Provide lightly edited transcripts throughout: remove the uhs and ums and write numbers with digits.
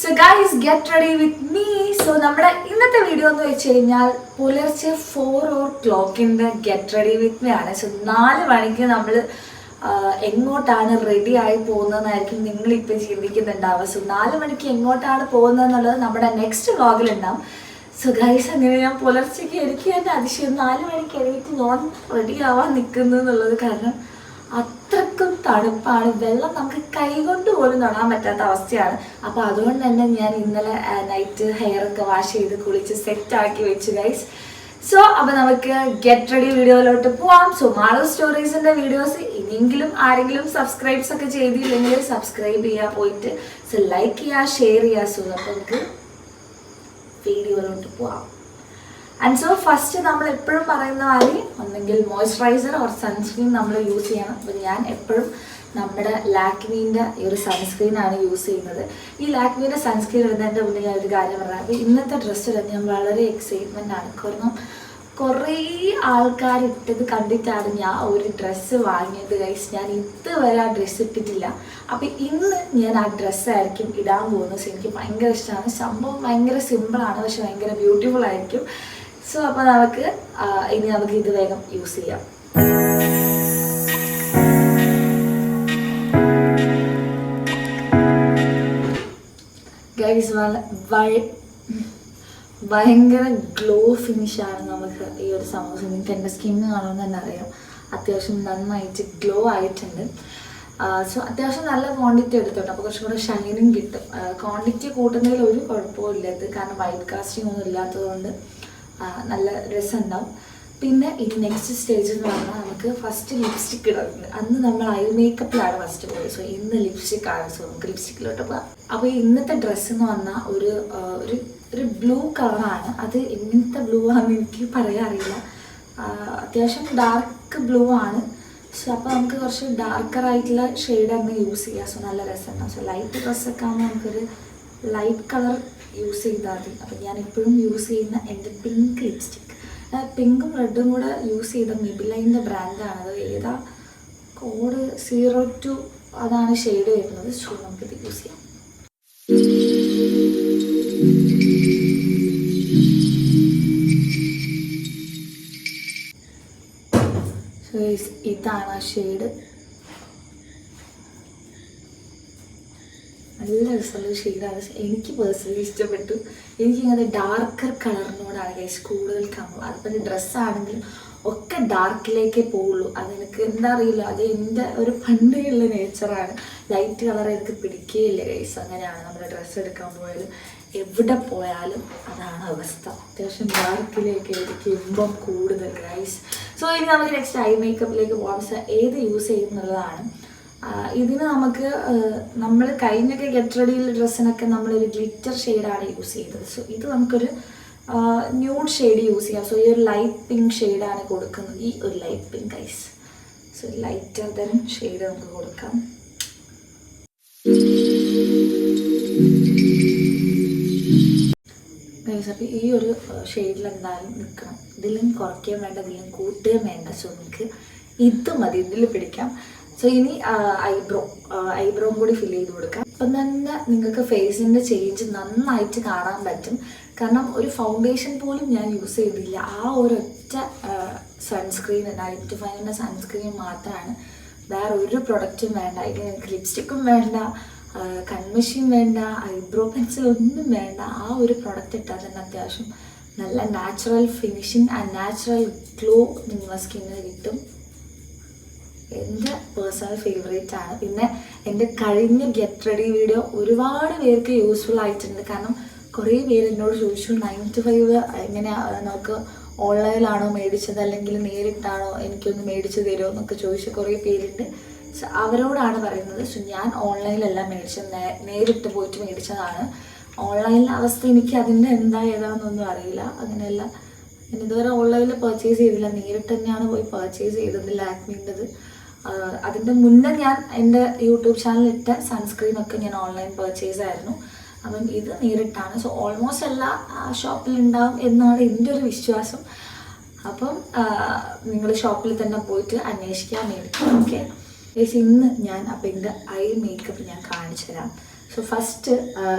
So guys, get ready with me. So നമ്മുടെ ഇന്നത്തെ video എന്ന് വെച്ച് കഴിഞ്ഞാൽ പുലർച്ചെ 4 o'clock get ready with me ആണ്. സോ 4 മണിക്ക് നമ്മൾ എങ്ങോട്ടാണ് റെഡി ആയി പോകുന്നതെന്നായിരിക്കും നിങ്ങളിപ്പോൾ ചിന്തിക്കുന്നുണ്ടാവുക. സോ 4 മണിക്ക് എങ്ങോട്ടാണ് പോകുന്നതെന്നുള്ളത് നമ്മുടെ നെക്സ്റ്റ് വ്ളോഗിലുണ്ടാവും. സോ ഗൈസ്, അങ്ങനെ ഞാൻ പുലർച്ചയ്ക്ക് എനിക്ക് തന്നെ അതിശയം 4 മണിക്ക് എണീറ്റ് ഞാൻ റെഡി ആവാൻ നിൽക്കുന്നു എന്നുള്ളത്. കാരണം അത്രക്കും തണുപ്പാണ്, വെള്ളം നമുക്ക് കൈകൊണ്ട് പോലും തൊടാൻ പറ്റാത്ത അവസ്ഥയാണ്. അപ്പോൾ അതുകൊണ്ട് തന്നെ ഞാൻ ഇന്നലെ നൈറ്റ് ഹെയറൊക്കെ വാഷ് ചെയ്ത് കുളിച്ച് സെറ്റാക്കി വെച്ചു ഗൈസ്. സോ അപ്പോൾ നമുക്ക് ഗെറ്റ് റെഡി വീഡിയോയിലോട്ട് പോവാം. സോ മാളു സ്റ്റോറീസിൻ്റെ വീഡിയോസ് ഇനിയെങ്കിലും ആരെങ്കിലും സബ്സ്ക്രൈബ്സ് ഒക്കെ ചെയ്തില്ലെങ്കിൽ സബ്സ്ക്രൈബ് ചെയ്യുക, പോയിട്ട് സോ ലൈക്ക് ചെയ്യുക, ഷെയർ ചെയ്യുക. സോ അപ്പോൾ നമുക്ക് വീഡിയോയിലോട്ട് പോവാം. ആൻഡ് സോ ഫസ്റ്റ് നമ്മൾ എപ്പോഴും പറയുന്ന മാതിരി ഒന്നെങ്കിൽ മോയ്സ്ചറൈസർ ഓർ സൺസ്ക്രീൻ നമ്മൾ യൂസ് ചെയ്യണം. അപ്പോൾ ഞാൻ എപ്പോഴും നമ്മുടെ ലാക്മീൻ്റെ ഈ ഒരു സൺസ്ക്രീനാണ് യൂസ് ചെയ്യുന്നത്. ഈ ലാക്മീൻ്റെ സൺസ്ക്രീൻ ഇടുന്നതിൻ്റെ മുന്നേ ഞാൻ ഒരു കാര്യം പറഞ്ഞാൽ, അപ്പോൾ ഇന്നത്തെ ഡ്രസ്സ് ഇടാൻ ഞാൻ വളരെ എക്സൈറ്റ്മെൻ്റ് ആണ്. കാരണം കുറേ ആൾക്കാർ ഇട്ടത് കണ്ടിട്ടാണ് ഞാൻ ഒരു ഡ്രസ്സ് വാങ്ങിയത് ഗൈസ്. ഞാൻ ഇതുവരെ ആ ഡ്രസ്സ് ഇട്ടിട്ടില്ല. അപ്പോൾ ഇന്ന് ഞാൻ ആ ഡ്രസ്സായിരിക്കും ഇടാൻ പോകുന്നത്. സോ എനിക്ക് ഭയങ്കര ഇഷ്ടമാണ്. സംഭവം ഭയങ്കര സിമ്പിളാണ്, പക്ഷെ ഭയങ്കര ബ്യൂട്ടിഫുൾ ആയിരിക്കും. സോ അപ്പോൾ നമുക്ക് ഇത് വേഗം യൂസ് ചെയ്യാം. ഗൈസ്, ഭയങ്കര ഗ്ലോ ഫിനിഷാണ് നമുക്ക് ഈ ഒരു സംഭവം. നിങ്ങൾക്ക് എൻ്റെ സ്കിന്ന് കാണുമെന്ന് തന്നെ അറിയാം, അത്യാവശ്യം നന്നായിട്ട് ഗ്ലോ ആയിട്ടുണ്ട്. സോ അത്യാവശ്യം നല്ല ക്വാണ്ടിറ്റി എടുത്തോട്ടെ, അപ്പോൾ കുറച്ചും കൂടെ ഷൈനിങ് കിട്ടും. ക്വാണ്ടിറ്റി കൂട്ടുന്നതിൽ ഒരു കുഴപ്പവും ഇല്ല. ഇത് കാരണം വൈറ്റ് കാസ്റ്റിംഗ് ഒന്നും ഇല്ലാത്തതുകൊണ്ട് നല്ല രസമുണ്ടാവും. പിന്നെ ഇത് നെക്സ്റ്റ് സ്റ്റേജ് എന്ന് പറഞ്ഞാൽ നമുക്ക് ഫസ്റ്റ് ലിപ്സ്റ്റിക് ഇടുന്നുണ്ട്. അന്ന് നമ്മൾ ഐ മേക്കപ്പിലാണ് ഫസ്റ്റ് പോയത്. സോ ഇന്ന് ലിപ്സ്റ്റിക്കാണ്. സോ നമുക്ക് ലിപ്സ്റ്റിക്കിലോട്ട് പോകാം. അപ്പോൾ ഇന്നത്തെ ഡ്രസ്സ് എന്ന് പറഞ്ഞാൽ ഒരു ബ്ലൂ കളറാണ്. അത് എങ്ങനത്തെ ബ്ലൂ ആണെന്ന് എനിക്ക് പറയാൻ അറിയില്ല. അത്യാവശ്യം ഡാർക്ക് ബ്ലൂ ആണ്. സോ അപ്പോൾ നമുക്ക് കുറച്ച് ഡാർക്കറായിട്ടുള്ള ഷെയ്ഡാണ് യൂസ് ചെയ്യുക. സോ നല്ല രസമുണ്ടാവും. സോ ലൈറ്റ് ഡ്രസ്സൊക്കെ ആകുമ്പോൾ നമുക്കൊരു ലൈറ്റ് കളർ യൂസ് ചെയ്താൽ മതി. അപ്പം ഞാൻ എപ്പോഴും യൂസ് ചെയ്യുന്ന എൻ്റെ പിങ്ക് ലിപ്സ്റ്റിക്, പിങ്കും റെഡും കൂടെ യൂസ് ചെയ്ത മെബിലൈൻ്റെ ബ്രാൻഡാണ്. അത് ഏതാ കോഡ് 02 അതാണ് ഷെയ്ഡ് വരുന്നത്. സോ നമുക്കിത് യൂസ് ചെയ്യാം. സോ ഇതാണ് ആ ഷെയ്ഡ്. നല്ല രസമുള്ള ഷെയ്ഡാണ്. എനിക്ക് പേഴ്സണലി ഇഷ്ടപ്പെട്ടു. എനിക്കിങ്ങനെ ഡാർക്കർ കളറിനോടാണ് ഗൈസ് കൂടുതൽ കമ്പം. അതിപ്പോൾ ഡ്രസ്സാണെങ്കിലും ഒക്കെ ഡാർക്കിലേക്കേ പോവുള്ളൂ. അതെനിക്ക് എന്താ അറിയില്ല, അത് എൻ്റെ ഒരു പണ്ടേയുള്ള നേച്ചറാണ്. ലൈറ്റ് കളർ എനിക്ക് പിടിക്കുകയില്ല ഗൈസ്. അങ്ങനെയാണ് നമ്മുടെ ഡ്രസ്സ് എടുക്കാൻ പോയാൽ എവിടെ പോയാലും അതാണ് അവസ്ഥ. അത്യാവശ്യം ഡാർക്കിലേക്ക് എനിക്ക് ഇമ്പം കൂടുതൽ ഗൈസ്. സോ ഇനി നമുക്ക് നെക്സ്റ്റ് ഐ മേക്കപ്പിലേക്ക് പോകാം. ഏത് യൂസ് ചെയ്യുന്നുള്ളതാണ്. ഇതിന് നമുക്ക് നമ്മൾ കഴിഞ്ഞൊക്കെ ഗെറ്റ് റെഡിയിൽ ഡ്രസ്സിനൊക്കെ നമ്മളൊരു ഗ്ലിറ്റർ ഷെയ്ഡാണ് യൂസ് ചെയ്തത്. സോ ഇത് നമുക്കൊരു ന്യൂഡ് ഷെയ്ഡ് യൂസ് ചെയ്യാം. സോ ഈ ഒരു ലൈറ്റ് പിങ്ക് ഷെയ്ഡാണ് കൊടുക്കുന്നത്. ഈ ഒരു light pink eyes. So lighter തരം ഷെയ്ഡ് നമുക്ക് കൊടുക്കാം. ഗൈസ്, അപ്പോൾ ഈ ഒരു ഷെയ്ഡിൽ എന്തായാലും നിൽക്കണം. ഇതിലും കുറയ്ക്കുകയും വേണ്ട, ഇതിലും കൂട്ടുകയും വേണ്ട. സോ നമുക്ക് ഇത് മതി, ഇതിൽ പിടിക്കാം. സോ ഇനി ഐബ്രോയും കൂടി ഫിൽ ചെയ്ത് കൊടുക്കാം. അപ്പം തന്നെ നിങ്ങൾക്ക് ഫേസിൻ്റെ ചേഞ്ച് നന്നായിട്ട് കാണാൻ പറ്റും. കാരണം ഒരു ഫൗണ്ടേഷൻ പോലും ഞാൻ യൂസ് ചെയ്തില്ല. ആ ഒരൊറ്റ സൺസ്ക്രീൻ, 95ൻ്റെ സൺസ്ക്രീൻ മാത്രമാണ്. വേറെ ഒരു പ്രൊഡക്റ്റും വേണ്ട. ഇനി നിങ്ങൾക്ക് ലിപ്സ്റ്റിക്കും വേണ്ട, കൺമഷീൻ വേണ്ട, ഐബ്രോ പെൻസിൽ ഒന്നും വേണ്ട. ആ ഒരു പ്രൊഡക്റ്റ് ഇട്ടാൽ തന്നെ അത്യാവശ്യം നല്ല natural finishing and natural glow നിങ്ങളുടെ സ്കിന്നിന് കിട്ടും. എൻ്റെ പേഴ്സണൽ ഫേവറേറ്റ് ആണ്. പിന്നെ എൻ്റെ കഴിഞ്ഞ ഗെറ്റ് റെഡി വീഡിയോ ഒരുപാട് പേർക്ക് യൂസ്ഫുൾ ആയിട്ടുണ്ട്. കാരണം കുറേ പേര് എന്നോട് ചോദിച്ചു 95 എങ്ങനെ നമുക്ക് ഓൺലൈനിലാണോ മേടിച്ചത് അല്ലെങ്കിൽ നേരിട്ടാണോ എനിക്കൊന്ന് മേടിച്ച് തരുമോ എന്നൊക്കെ ചോദിച്ച കുറേ പേരുണ്ട്. സോ അവരോടാണ് പറയുന്നത്. സോ ഞാൻ ഓൺലൈനിലല്ല മേടിച്ചത്, നേരിട്ട് പോയിട്ട് മേടിച്ചതാണ്. ഓൺലൈനിലെ അവസ്ഥ എനിക്ക് അതിൻ്റെ ഏതാണെന്നൊന്നും അറിയില്ല. അങ്ങനെയല്ല, ഞാൻ ഇതുവരെ ഓൺലൈനിൽ പർച്ചേസ് ചെയ്തില്ല, നേരിട്ട് തന്നെയാണ് പോയി പർച്ചേസ് ചെയ്തത് ലാക്മീൻ്റെത്. അതിൻ്റെ മുന്നേ ഞാൻ എൻ്റെ യൂട്യൂബ് ചാനലിലിട്ട സൺസ്ക്രീനൊക്കെ ഞാൻ ഓൺലൈൻ പർച്ചേസ് ആയിരുന്നു. അപ്പം ഇത് നേരിട്ടാണ്. സോ ഓൾമോസ്റ്റ് എല്ലാ ഷോപ്പിലുണ്ടാവും എന്നാണ് എൻ്റെ ഒരു വിശ്വാസം. അപ്പം നിങ്ങൾ ഷോപ്പിൽ തന്നെ പോയിട്ട് അന്വേഷിക്കാൻ മേടിക്കാം. ഓക്കെ, ഇന്ന് ഞാൻ അപ്പം എൻ്റെ ഐ മേക്കപ്പ് ഞാൻ കാണിച്ചു തരാം. സോ ഫസ്റ്റ്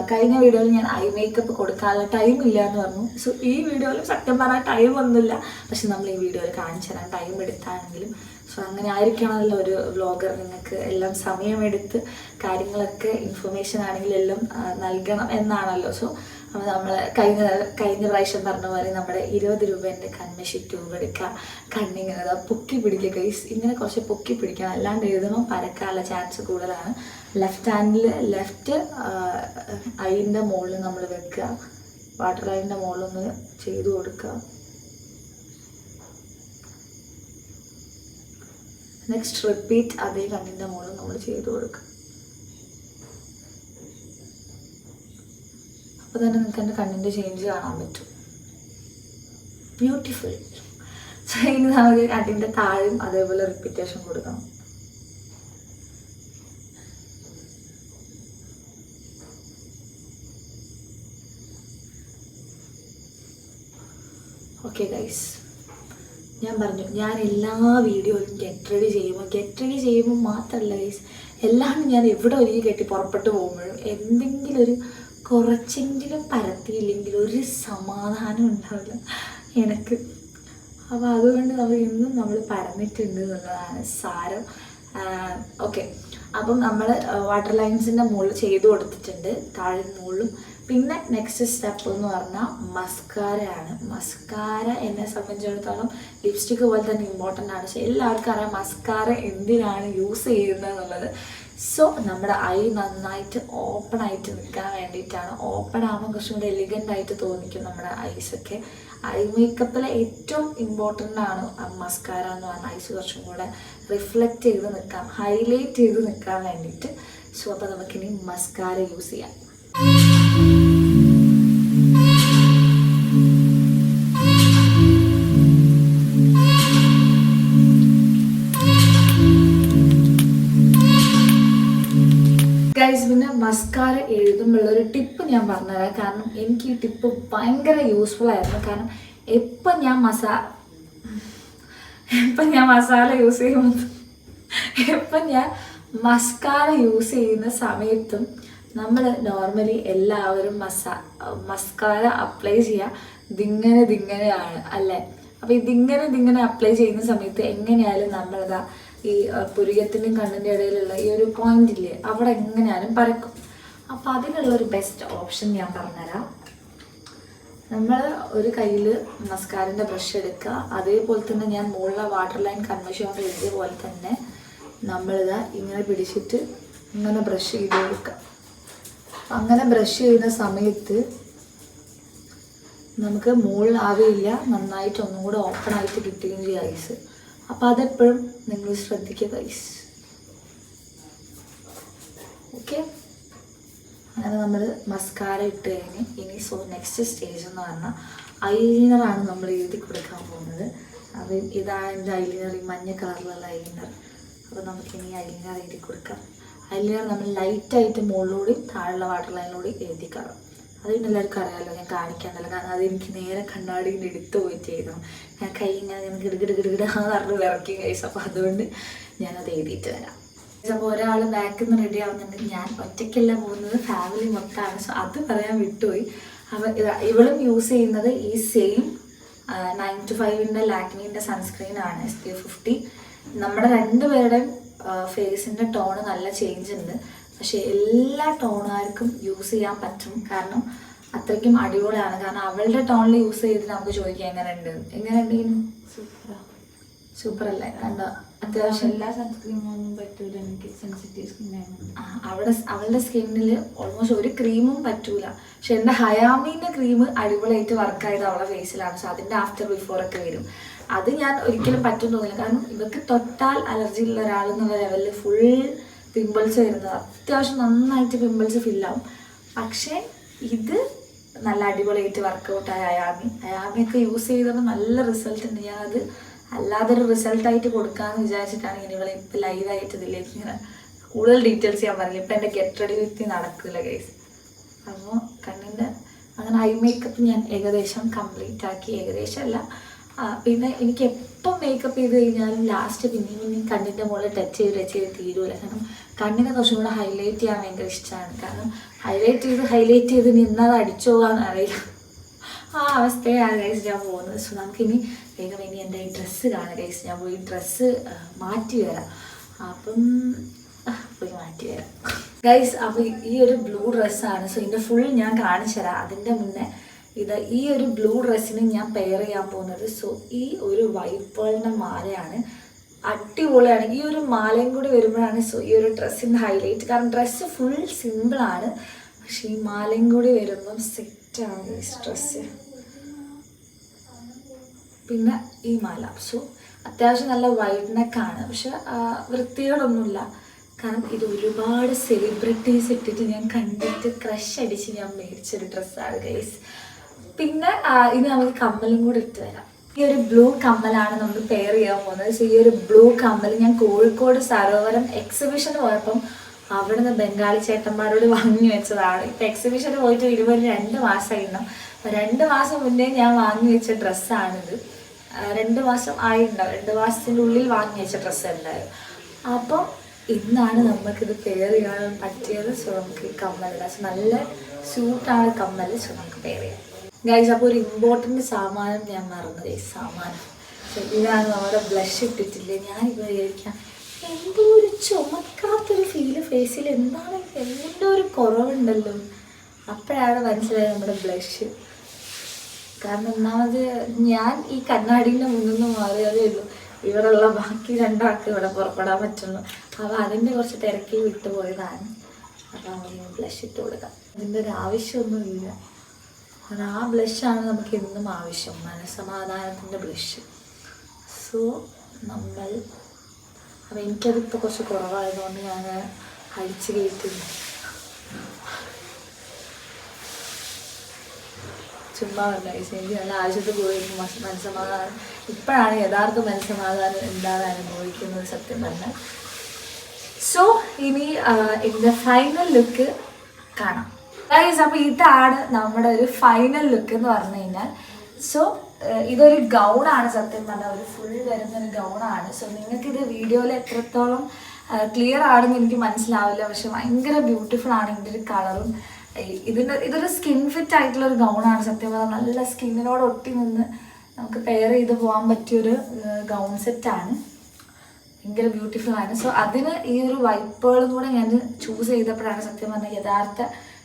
കഴിഞ്ഞ വീഡിയോയിൽ ഞാൻ ഐ മേക്കപ്പ് കൊടുക്കാനുള്ള ടൈം ഇല്ല എന്ന് പറഞ്ഞു. സോ ഈ വീഡിയോയിൽ സത്യം പറഞ്ഞാൽ ടൈം ഒന്നുമില്ല, പക്ഷെ നമ്മൾ ഈ വീഡിയോയിൽ കാണിച്ചു തരാം ടൈം എടുത്താണെങ്കിലും. സോ അങ്ങനെ ആയിരിക്കണമല്ലോ ഒരു വ്ളോഗർ, നിങ്ങൾക്ക് എല്ലാം സമയമെടുത്ത് കാര്യങ്ങളൊക്കെ ഇൻഫർമേഷൻ ആണെങ്കിലും എല്ലാം നൽകണം എന്നാണല്ലോ. സോ അപ്പോൾ നമ്മൾ കഴിഞ്ഞ പ്രാവശ്യം പറഞ്ഞ പോലെ നമ്മുടെ 20 രൂപേൻ്റെ കൺമഷി ട്യൂബ് എടുക്കുക, കണ്ണിങ്ങനെ പൊക്കി പിടിക്കുക ഗൈസ്, ഇങ്ങനെ കുറച്ച് പൊക്കി പിടിക്കണം, അല്ലാണ്ട് എഴുതുമ്പോൾ പരക്കാനുള്ള ചാൻസ് കൂടുതലാണ്. ലെഫ്റ്റ് ഹാൻഡിൽ ലെഫ്റ്റ് ഐൻ്റെ മുകളിൽ നമ്മൾ വെക്കുക, വാട്ടർ ലൈനിൻ്റെ മുകളിലൊന്ന് ചെയ്ത് കൊടുക്കുക. നെക്സ്റ്റ് റിപ്പീറ്റ് അതേ കണ്ണിൻ്റെ മുകളിൽ നമ്മൾ ചെയ്ത് കൊടുക്കുക. അപ്പോൾ തന്നെ നിങ്ങൾക്ക് എൻ്റെ കണ്ണിൻ്റെ ചേഞ്ച് കാണാൻ പറ്റും. ബ്യൂട്ടിഫുൾ. സോ ഇനി നമുക്ക് കണ്ണിൻ്റെ താഴെയും അതേപോലെ റിപ്പീറ്റേഷൻ കൊടുക്കണം. ഓക്കെ ഗൈസ്, ഞാൻ പറഞ്ഞു ഞാൻ എല്ലാ വീഡിയോയിലും ഗെറ്റ് റെഡി ചെയ്യുമ്പോൾ മാത്രമല്ല ഗൈസ്, എല്ലാം ഞാൻ എവിടെ ഒരുങ്ങി കെട്ടി പുറപ്പെട്ടു പോകുമ്പോഴും എന്തെങ്കിലും ഒരു കുറച്ചെങ്കിലും പരത്തിയില്ലെങ്കിൽ ഒരു സമാധാനം ഉണ്ടാവില്ല എനിക്ക്. അപ്പോൾ അതുകൊണ്ട് എന്നും നമ്മൾ പരന്നിട്ടുണ്ട് എന്നുള്ളതാണ് സാരം. ഓക്കെ, അപ്പം നമ്മൾ വാട്ടർ ലൈൻസിൻ്റെ മുകളിൽ ചെയ്ത് കൊടുത്തിട്ടുണ്ട്, താഴെ മുകളിലും. പിന്നെ നെക്സ്റ്റ് സ്റ്റെപ്പ് എന്ന് പറഞ്ഞാൽ മസ്കാരയാണ്. മസ്കാര എന്നെ സംബന്ധിച്ചിടത്തോളം ലിപ്സ്റ്റിക്ക് പോലെ തന്നെ ഇമ്പോർട്ടൻ്റ് ആണ്. പക്ഷേ എല്ലാവർക്കും അറിയാം മസ്കാര എന്തിനാണ് യൂസ് ചെയ്യുന്നത് എന്നുള്ളത്. സോ നമ്മുടെ ഐ നന്നായിട്ട് ഓപ്പൺ ആയിട്ട് നിൽക്കാൻ വേണ്ടിയിട്ടാണ്. ഓപ്പൺ ആകുമ്പോൾ കുറച്ചും കൂടെ എലിഗൻ്റ് ആയിട്ട് തോന്നിക്കും നമ്മുടെ ഐസൊക്കെ. ഐ മേക്കപ്പിൽ ഏറ്റവും ഇമ്പോർട്ടൻ്റ് ആണ് മസ്കാര എന്ന് പറഞ്ഞാൽ ഐസ് കുറച്ചും കൂടെ റിഫ്ലക്റ്റ് ചെയ്ത് നിൽക്കാം, ഹൈലൈറ്റ് ചെയ്ത് നിൽക്കാൻ വേണ്ടിയിട്ട്. സോ അപ്പോൾ നമുക്കിനി മസ്കാര യൂസ് ചെയ്യാം. ഗൈസ്, പിന്നെ മസ്കാര എഴുതുമ്പോഴുള്ളൊരു ടിപ്പ് ഞാൻ പറഞ്ഞുതരാം. കാരണം എനിക്ക് ഈ ടിപ്പ് ഭയങ്കര യൂസ്ഫുൾ ആയിരുന്നു. കാരണം എപ്പം ഞാൻ മസാല യൂസ് ചെയ്യുമ്പോൾ എപ്പം ഞാൻ മസ്കാര യൂസ് ചെയ്യുന്ന സമയത്തും നമ്മൾ നോർമലി എല്ലാവരും മസ്കാര അപ്ലൈ ചെയ്യുക ദിങ്ങനെയാണ് അല്ലേ. അപ്പോൾ ഇതിങ്ങനെ അപ്ലൈ ചെയ്യുന്ന സമയത്ത് എങ്ങനെയായാലും നമ്മളിതാ ഈ പുരികത്തിൻ്റെയും കണ്ണിൻ്റെ ഇടയിലുള്ള ഈ ഒരു പോയിന്റ് ഇല്ലേ, അവിടെ എങ്ങനെയാലും പരക്കും. അപ്പോൾ അതിനുള്ളൊരു ബെസ്റ്റ് ഓപ്ഷൻ ഞാൻ പറഞ്ഞുതരാം. നമ്മൾ ഒരു കയ്യിൽ മസ്കാരൻ്റെ ബ്രഷ് എടുക്കുക, അതേപോലെ തന്നെ ഞാൻ മുകളിലെ വാട്ടർ ലൈൻ കൺമഷി കൊണ്ട് എഴുതിയ പോലെ തന്നെ നമ്മളിതാ ഇങ്ങനെ പിടിച്ചിട്ട് ഇങ്ങനെ ബ്രഷ് ചെയ്ത് കൊടുക്കുക. അങ്ങനെ ബ്രഷ് ചെയ്യുന്ന സമയത്ത് നമുക്ക് മുകളിലാവുകയില്ല, നന്നായിട്ട് ഒന്നും കൂടെ ഓപ്പൺ ആയിട്ട് കിട്ടുകയും ചെയ്യും ഐസ്. അപ്പോൾ അതെപ്പോഴും നിങ്ങൾ ശ്രദ്ധിക്കുക ഐസ്. ഓക്കെ, അങ്ങനെ നമ്മൾ മസ്കാര ഇട്ട് കഴിഞ്ഞ് ഇനി നെക്സ്റ്റ് സ്റ്റേജ് എന്ന് പറഞ്ഞാൽ ഐലൈനറാണ് നമ്മൾ എഴുതി കൊടുക്കാൻ പോകുന്നത്. അത് ഇതാണ് എൻ്റെ ഐലൈനർ, ഈ മഞ്ഞ കളറിലുള്ള ഐലൈനർ. അപ്പോൾ നമുക്കിനി ഐലൈനർ എഴുതി കൊടുക്കാം. ഐലൈനർ നമ്മൾ ലൈറ്റായിട്ട് മുകളിലൂടെ താഴെയുള്ള വാട്ടർ ലൈനിലൂടെ എഴുതിക്കണം. അത് പിന്നെ എല്ലാവർക്കും അറിയാമല്ലോ, ഞാൻ കാണിക്കാണ്ടല്ലോ. കാരണം അതെനിക്ക് നേരെ കണ്ണാടിയിൽ എടുത്ത് പോയിട്ട് ചെയ്യണം. ഞാൻ കൈ ഇങ്ങനെ ഗിടുകിടാന്ന് പറഞ്ഞ് വിറക്കി കഴിച്ചു. അപ്പോൾ അതുകൊണ്ട് ഞാനത് എഴുതിയിട്ട് വരാം. അപ്പോൾ ഒരാൾ ബാക്കിൽ നിന്ന് റെഡി ആവുന്നുണ്ടെങ്കിൽ ഞാൻ ഒറ്റയ്ക്കല്ല പോകുന്നത്, ഫാമിലി മൊത്തമാണ്. സോ അത് പറയാൻ വിട്ടുപോയി. അപ്പോൾ ഇവളും യൂസ് ചെയ്യുന്നത് ഈ സെയിം 9to5 ലാക്മീൻ്റെ സൺസ്ക്രീനാണ്, SPF 50. നമ്മുടെ രണ്ടുപേരുടെയും ഫേസിൻ്റെ ടോണ് നല്ല ചേഞ്ച് ഉണ്ട്. പക്ഷേ എല്ലാ ടോണുകാർക്കും യൂസ് ചെയ്യാൻ പറ്റും, കാരണം അത്രയ്ക്കും അടിപൊളിയാണ്. കാരണം അവളുടെ ടോണിൽ യൂസ് ചെയ്തിട്ട് നമുക്ക് ചോദിക്കാം എങ്ങനെയുണ്ട് സൂപ്പർ അല്ലേ? കണ്ടോ, അത്യാവശ്യം എല്ലാ സൺസ്ക്രീമൊന്നും പറ്റൂല എനിക്ക്, സെൻസിറ്റീവ് സ്കിന്നാണ്. അവളുടെ സ്കിന്നിൽ ഓൾമോസ്റ്റ് ഒരു ക്രീമും പറ്റൂല. പക്ഷെ എൻ്റെ ഹയാമീൻ്റെ ക്രീം അടിപൊളിയായിട്ട് വർക്കായത് അവളുടെ ഫേസിലാണ്. സോ അതിൻ്റെ ആഫ്റ്റർ ബിഫോറൊക്കെ വരും. അത് ഞാൻ ഒരിക്കലും പറ്റും തോന്നില്ല, കാരണം ഇവർക്ക് തൊട്ടാൽ അലർജി ഉള്ള ഒരാളെന്നുള്ള ലെവലിൽ ഫുൾ പിമ്പിൾസ് വരുന്നത്, അത്യാവശ്യം നന്നായിട്ട് പിമ്പിൾസ് ഫില്ലാവും. പക്ഷേ ഇത് നല്ല അടിപൊളിയായിട്ട് വർക്കൗട്ടായ അയാമിയൊക്കെ യൂസ് ചെയ്തപ്പോൾ നല്ല റിസൾട്ട് ഉണ്ട്. ഞാനത് അല്ലാതൊരു റിസൾട്ടായിട്ട് കൊടുക്കാമെന്ന് വിചാരിച്ചിട്ടാണ് ഇനി ഇവളെ ഇപ്പം ലൈവായിട്ട് ഇതിലേക്ക് ഇങ്ങനെ കൂടുതൽ ഡീറ്റെയിൽസ് ഞാൻ പറഞ്ഞില്ല. ഇപ്പം എൻ്റെ ഗെറ്റ് റെഡി വിത്ത് നടക്കില്ല ഗൈസ്. അപ്പോൾ കണ്ണിൻ്റെ അങ്ങനെ ഐ മേക്കപ്പ് ഞാൻ ഏകദേശം കംപ്ലീറ്റ് ആക്കി. ഏകദേശം അല്ല, പിന്നെ എനിക്ക് എപ്പം മേക്കപ്പ് ചെയ്ത് കഴിഞ്ഞാലും ലാസ്റ്റ് പിന്നെയും കണ്ണിൻ്റെ മുകളിൽ ടച്ച് ചെയ്ത് തീരുമല്ല. കാരണം കണ്ണിനെ കുറച്ചും കൂടെ ഹൈലൈറ്റ് ചെയ്യാൻ ഭയങ്കര ഇഷ്ടമാണ്. കാരണം ഹൈലൈറ്റ് ചെയ്ത് നിന്നത് അടിച്ചു പോകാന്ന് അറിയില്ല, ആ അവസ്ഥയാണ് ഗൈസ് ഞാൻ പോകുന്നത്. സോ നമുക്കിനി വേഗം ഇനി എൻ്റെ ഈ ഡ്രസ്സ് കാണാം ഗൈസ്. ഞാൻ പോയി ഡ്രസ്സ് മാറ്റി വരാം. അപ്പം പോയി മാറ്റി വരാം ഗൈസ്. അപ്പോൾ ഈ ഒരു ബ്ലൂ ഡ്രസ്സാണ്. സോ ഇതിൻ്റെ ഫുൾ ഞാൻ കാണിച്ചു തരാം. അതിൻ്റെ മുന്നേ ഈ ഒരു ബ്ലൂ ഡ്രസ്സിന് ഞാൻ പെയർ ചെയ്യാൻ പോകുന്നത് ഈ ഒരു വൈറ്റ് പേളിൻ്റെ മാലയാണ്. അടിപൊളിയാണ്. ഈ ഒരു മാലയും കൂടി വരുമ്പോഴാണ് ഈ ഒരു ഡ്രസ്സിൻ്റെ ഹൈലൈറ്റ്. കാരണം ഡ്രസ്സ് ഫുൾ സിമ്പിളാണ്, പക്ഷെ ഈ മാലയും കൂടി വരുമ്പം സെറ്റാണ് ഈ ഡ്രസ്സ്. പിന്നെ ഈ മാല അത്യാവശ്യം നല്ല വൈഡ് നെക്കാണ്, പക്ഷെ വൃത്തികളൊന്നുമില്ല. കാരണം ഇത് ഒരുപാട് സെലിബ്രിറ്റീസ് ഇട്ടിട്ട് ഞാൻ കണ്ടിട്ട് ക്രഷ് അടിച്ച് ഞാൻ മേടിച്ചൊരു ഡ്രസ്സാണ് ഗൈസ്. പിന്നെ ഇത് നമുക്ക് കമ്മലും കൂടി ഇട്ട് വരാം. ഈ ഒരു ബ്ലൂ കമ്മലാണ് നമ്മൾ പെയർ ചെയ്യാൻ പോകുന്നത്. ഈ ഒരു ബ്ലൂ കമ്മൽ ഞാൻ കോഴിക്കോട് സരോവരം എക്സിബിഷന് പോയപ്പം അവിടുന്ന് ബംഗാളി ചേട്ടന്മാരോട് വാങ്ങി വെച്ചതാണ്. ഇപ്പം എക്സിബിഷന് പോയിട്ട് 2 മാസമായിരുന്നു. 2 മാസം മുന്നേ ഞാൻ വാങ്ങി വെച്ച ഡ്രസ്സാണിത്. 2 മാസം ആയിട്ടുണ്ടാവും, 2 മാസത്തിൻ്റെ ഉള്ളിൽ വാങ്ങി വെച്ച ഡ്രസ്സ് എന്തായാലും. അപ്പം ഇന്നാണ് നമുക്കിത് പെയർ ചെയ്യാൻ പറ്റിയത്. നമുക്ക് ഈ കമ്മലിടാം. നല്ല സ്യൂട്ടാണ് കമ്മൽ. നമുക്ക് പെയർ ചെയ്യാം ഗൈസ്. അപ്പോൾ ഒരു ഇമ്പോർട്ടൻറ്റ് സാമാനം ഞാൻ മറന്നു ഗൈസ്. സാമാനം ഇതാണ് നമ്മുടെ ബ്ലഷ് ഇട്ടിട്ടില്ലേ. ഞാനിപ്പോൾ വിചാരിക്കാം എന്തോ ഒരു ചുമക്കാത്തൊരു ഫീല് ഫേസിൽ, എന്താണ് എന്തോ ഒരു കുറവുണ്ടല്ലോ. അപ്പോഴാണ് മനസ്സിലായത് നമ്മുടെ ബ്ലഷ്. കാരണം ഒന്നാമത് ഞാൻ ഈ കണ്ണാടീൻ്റെ മുന്നിൽ നിന്ന് മാറിയതേ ഉള്ളൂ. ഇവരുള്ള ബാക്കി 2 ആൾക്ക് ഇവിടെ പുറപ്പെടാൻ പറ്റുള്ളൂ. അപ്പോൾ അതിൻ്റെ കുറച്ച് തിരക്കി വിട്ടുപോയതാണ്. അപ്പോൾ അങ്ങനെ ബ്ലഷ് ഇട്ട് കൊടുക്കാം. അതിൻ്റെ ഒരു ആവശ്യമൊന്നുമില്ല. കാരണം ആ ബ്ലഷാണ് നമുക്ക് എന്നും ആവശ്യം, മനസ്സമാധാനത്തിൻ്റെ ബ്ലഷ്. നമ്മൾ അപ്പോൾ എനിക്കതിപ്പോൾ കുറച്ച് കുറവായതുകൊണ്ട് ഞാൻ അടിച്ച് കയറ്റുന്നു. ചുമ്മാ ഗൈസ്, എനിക്ക് നല്ല ആവശ്യത്തിൽ പോയിരുന്നു മനസ്സമാധാനം. ഇപ്പോഴാണ് യഥാർത്ഥ മനസ്സമാധാനം എന്താണ് അനുഭവിക്കുന്നത് സത്യം പറഞ്ഞാൽ. ഇനി ഇതിൻ്റെ ഫൈനൽ ലുക്ക് കാണാം ഗൈസ്. അപ്പോൾ ഇതാണ് നമ്മുടെ ഒരു ഫൈനൽ ലുക്ക് എന്ന് പറഞ്ഞു കഴിഞ്ഞാൽ. ഇതൊരു ഗൗണാണ് സത്യം പറഞ്ഞാൽ, ഒരു ഫുൾ വരുന്നൊരു ഗൗണാണ്. നിങ്ങൾക്കിത് വീഡിയോയിൽ എത്രത്തോളം ക്ലിയർ ആണെന്ന് എനിക്ക് മനസ്സിലാവില്ല, പക്ഷെ ഭയങ്കര ബ്യൂട്ടിഫുൾ ആണ് ഇതിൻ്റെ ഒരു കളറും. ഇതൊരു സ്കിൻ ഫിറ്റ് ആയിട്ടുള്ള ഒരു ഗൗണാണ് സത്യം പറഞ്ഞാൽ. നല്ല സ്കിന്നിനോട് ഒട്ടി നിന്ന് നമുക്ക് പെയർ ചെയ്ത് പോകാൻ പറ്റിയൊരു ഗൗൺ സെറ്റാണ്. ഭയങ്കര ബ്യൂട്ടിഫുൾ ആണ്. അതിന് ഈ ഒരു വൈറ്റ് പേളും കൂടെ ഞാൻ ചൂസ് ചെയ്തപ്പോഴാണ് സത്യം പറഞ്ഞാൽ യഥാർത്ഥ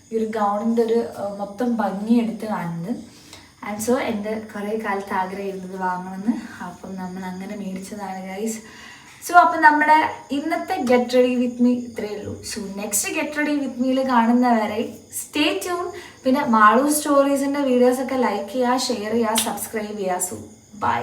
ഈ ഒരു ഗൗണിൻ്റെ ഒരു മൊത്തം ഭംഗിയെടുത്ത് കാണുന്നത്. ആൻഡ് എൻ്റെ കുറേ കാലത്ത് ആഗ്രഹമായിരുന്നത് വാങ്ങണമെന്ന്. അപ്പം നമ്മൾ അങ്ങനെ മേടിച്ചതാണ് ഗൈസ്. അപ്പം നമ്മുടെ ഇന്നത്തെ ഗെറ്റ് റെഡി വിത്ത് മീ ഇത്രയേ ഉള്ളൂ. നെക്സ്റ്റ് ഗെറ്റ് റെഡി വിത്ത് മീയിൽ കാണുന്നവരെ സ്റ്റേ ട്യൂൺ. പിന്നെ മാളു സ്റ്റോറീസിൻ്റെ വീഡിയോസൊക്കെ ലൈക്ക് ചെയ്യുക, ഷെയർ ചെയ്യുക, സബ്സ്ക്രൈബ് ചെയ്യുക. ബൈ.